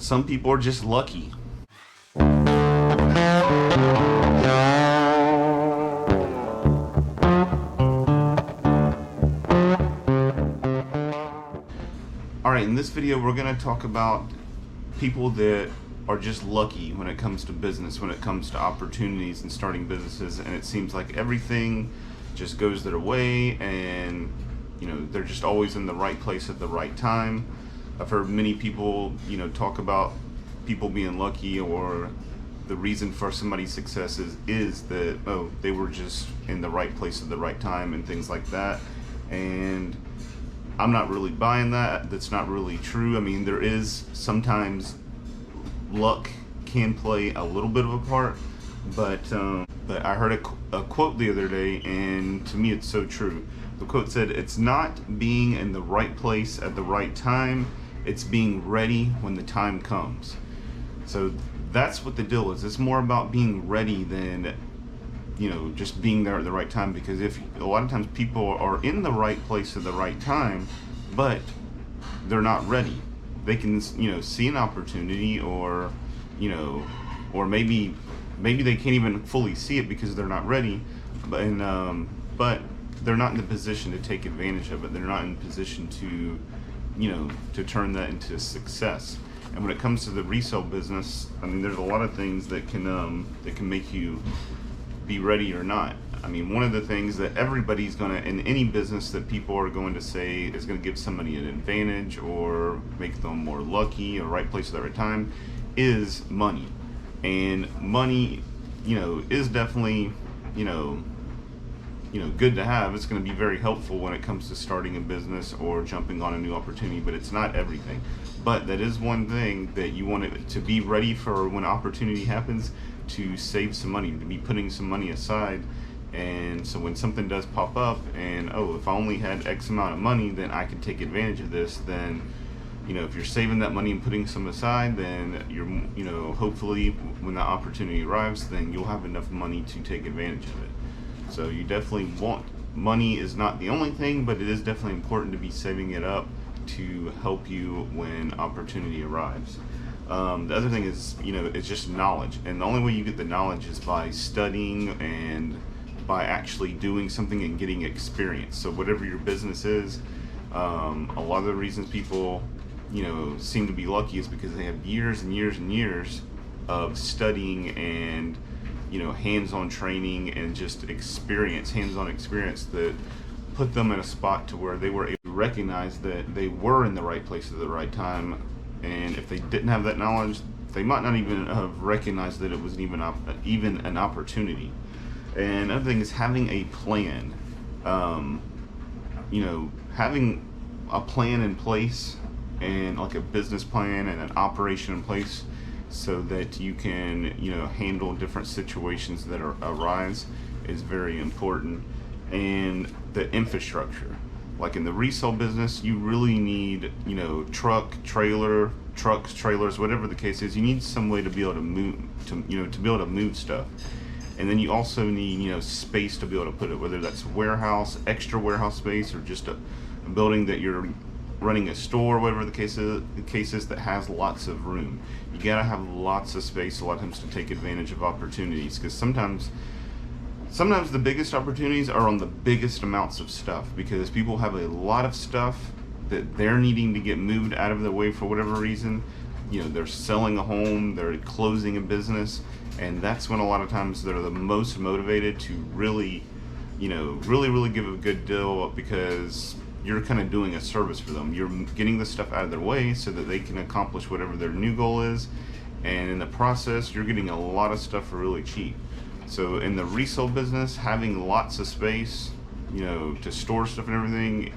Some people are just lucky. Alright, in this video we're going to talk about people that are just lucky when it comes to business, when it comes to opportunities and starting businesses, and it seems like everything just goes their way, and they're just always in the right place at the right time. I've heard many people talk about people being lucky, or the reason for somebody's success is that, oh, they were just in the right place at the right time and things like that. And I'm not really buying that. That's not really true. I mean, there is sometimes luck can play a little bit of a part, but I heard a quote the other day, and to me it's so true. The quote said, "It's not being in the right place at the right time, it's being ready when the time comes." So that's what the deal is. It's more about being ready than just being there at the right time, because if a lot of times people are in the right place at the right time, but they're not ready. They can see an opportunity, or or maybe they can't even fully see it because they're not ready, but they're not in the position to take advantage of it. They're not in position to to turn that into success. And when it comes to the resale business, I mean, there's a lot of things that can make you be ready or not. I mean, one of the things that everybody's gonna, in any business that people are going to say is gonna give somebody an advantage or make them more lucky or right place at the right time, is money. And money, is definitely, good to have. It's going to be very helpful when it comes to starting a business or jumping on a new opportunity, but it's not everything. But that is one thing that you want it to be ready for when opportunity happens, to save some money, to be putting some money aside. And so when something does pop up, and if I only had X amount of money, then I could take advantage of this. Then if you're saving that money and putting some aside, then you're hopefully when the opportunity arrives, then you'll have enough money to take advantage of it. So you definitely want, money is not the only thing, but it is definitely important to be saving it up to help you when opportunity arrives. The other thing is, it's just knowledge. And the only way you get the knowledge is by studying and by actually doing something and getting experience. So whatever your business is, a lot of the reasons people, seem to be lucky is because they have years and years and years of studying and hands-on training and just hands-on experience that put them in a spot to where they were able to recognize that they were in the right place at the right time. And if they didn't have that knowledge, they might not even have recognized that it was even an opportunity. And another thing is having a plan. Having a plan in place, and like a business plan and an operation in place, so that you can handle different situations that arise, is very important. And the infrastructure, like in the resale business, you really need trucks, trailers, whatever the case is. You need some way to be able to move, to be able to move stuff. And then you also need space to be able to put it, whether that's extra warehouse space, or just a building that you're running a store, whatever the case is, that has lots of room. You gotta have lots of space a lot of times to take advantage of opportunities, because sometimes the biggest opportunities are on the biggest amounts of stuff, because people have a lot of stuff that they're needing to get moved out of the way for whatever reason. They're selling a home, they're closing a business, and that's when a lot of times they're the most motivated to really give a good deal, because you're kind of doing a service for them. You're getting the stuff out of their way so that they can accomplish whatever their new goal is, and in the process you're getting a lot of stuff for really cheap. So in the resale business, having lots of space to store stuff and everything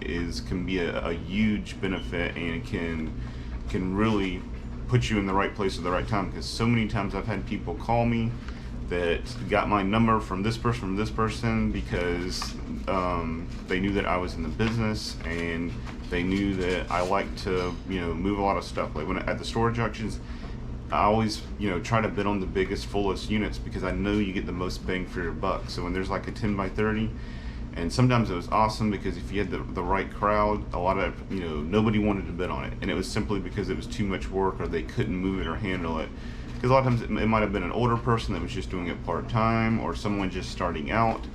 can be a huge benefit, and can really put you in the right place at the right time. Because so many times I've had people call me that got my number from this person because they knew that I was in the business, and they knew that I like to move a lot of stuff. Like when at the storage auctions, I always try to bid on the biggest, fullest units, because I know you get the most bang for your buck. So when there's like a 10 by 30, And sometimes it was awesome because if you had the right crowd, a lot of, nobody wanted to bid on it. And it was simply because it was too much work or they couldn't move it or handle it. Because a lot of times it might have been an older person that was just doing it part-time, or someone just starting out.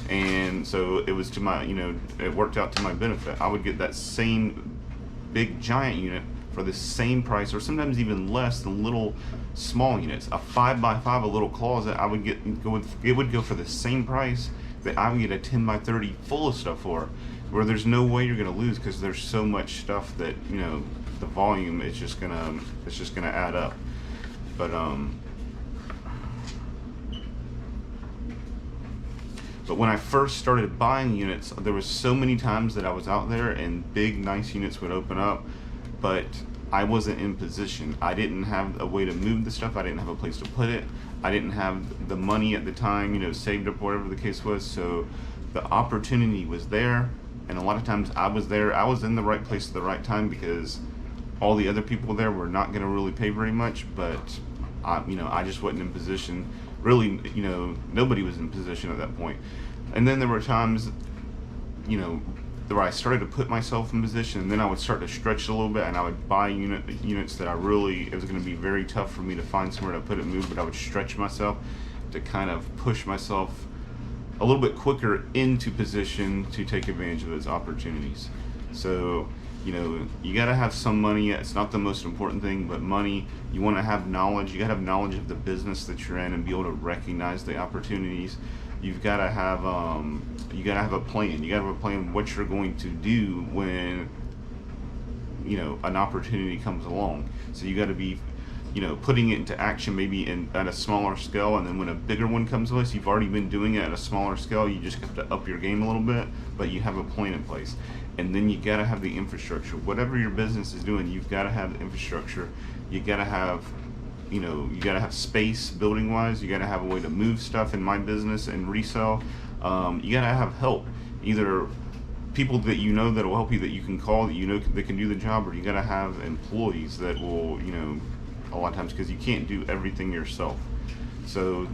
And so it was it worked out to my benefit. I would get that same big giant unit for the same price, or sometimes even less than little small units. A 5x5, a little closet, it would go for the same price that I would get a 10x30 full of stuff for, where there's no way you're gonna lose, because there's so much stuff that the volume is just gonna add up. But when I first started buying units, there was so many times that I was out there and big nice units would open up, but I wasn't in position. I didn't have a way to move the stuff. I didn't have a place to put it. I didn't have the money at the time, saved up, whatever the case was. So the opportunity was there, and a lot of times I was there. I was in the right place at the right time, because all the other people there were not going to really pay very much, but I just wasn't in position. Really, nobody was in position at that point. And then there were times, where I started to put myself in position, and then I would start to stretch it a little bit, and I would buy units that it was going to be very tough for me to find somewhere to put it moved, but I would stretch myself to kind of push myself a little bit quicker into position to take advantage of those opportunities. So, you got to have some money. It's not the most important thing, but money. You want to have knowledge. You got to have knowledge of the business that you're in and be able to recognize the opportunities. You've got to have a plan. You got to have a plan what you're going to do when an opportunity comes along. So you got to be putting it into action, maybe at a smaller scale, and then when a bigger one comes along, so you've already been doing it at a smaller scale, you just have to up your game a little bit, but you have a plan in place. And then you got to have the infrastructure. Whatever your business is doing, you've got to have the infrastructure. You got to have you got to have space building wise. You got to have a way to move stuff in my business and resell. You got to have help, either people that that will help you, that you can call, that can do the job, or you got to have employees that will, a lot of times, because you can't do everything yourself. So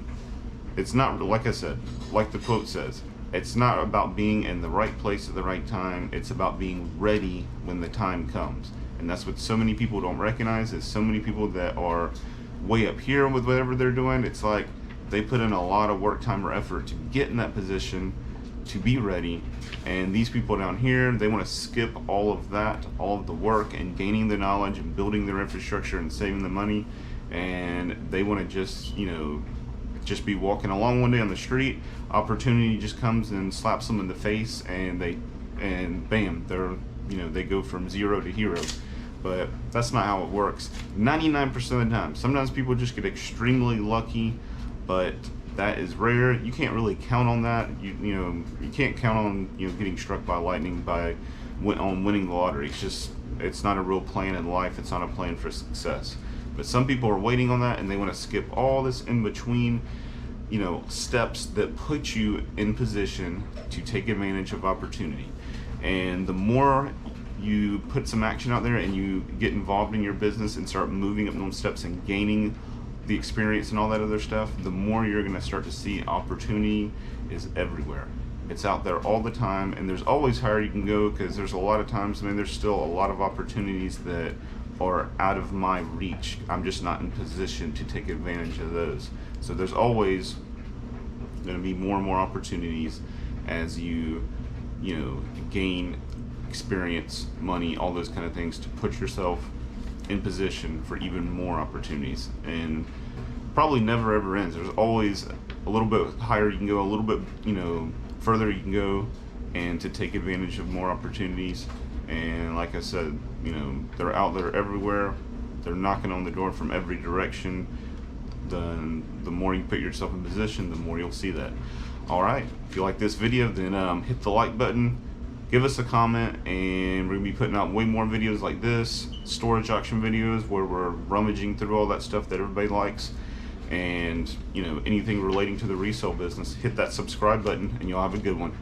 it's not, like I said, like the quote says, it's not about being in the right place at the right time. It's about being ready when the time comes. And that's what so many people don't recognize, is so many people that are way up here with whatever they're doing, it's like they put in a lot of work, time, or effort to get in that position, to be ready. And these people down here, they want to skip all of that, all of the work and gaining the knowledge and building their infrastructure and saving the money. And they want to just be walking along one day on the street, opportunity just comes and slaps them in the face, and bam, they go from zero to hero. But that's not how it works 99% of the time. Sometimes people just get extremely lucky, but that is rare. You can't really count on that. You can't count on getting struck by lightning on winning the lottery. It's not a real plan in life. It's not a plan for success. But some people are waiting on that, and they want to skip all this in between steps that put you in position to take advantage of opportunity. And the more you put some action out there and you get involved in your business and start moving up those steps and gaining the experience and all that other stuff, the more you're going to start to see opportunity is everywhere. It's out there all the time, and there's always higher you can go, because there's a lot of times, there's still a lot of opportunities that are out of my reach. I'm just not in position to take advantage of those. So there's always going to be more and more opportunities as you gain experience, money, all those kind of things, to put yourself in position for even more opportunities. And probably never ever ends. There's always a little bit higher you can go, a little bit further you can go, and to take advantage of more opportunities. And like I said, they're out there everywhere. They're knocking on the door from every direction. The more you put yourself in position, the more you'll see that. All right, if you like this video, then hit the like button, give us a comment, and we're gonna be putting out way more videos like this, storage auction videos where we're rummaging through all that stuff that everybody likes. And anything relating to the resale business, hit that subscribe button, and you'll have a good one.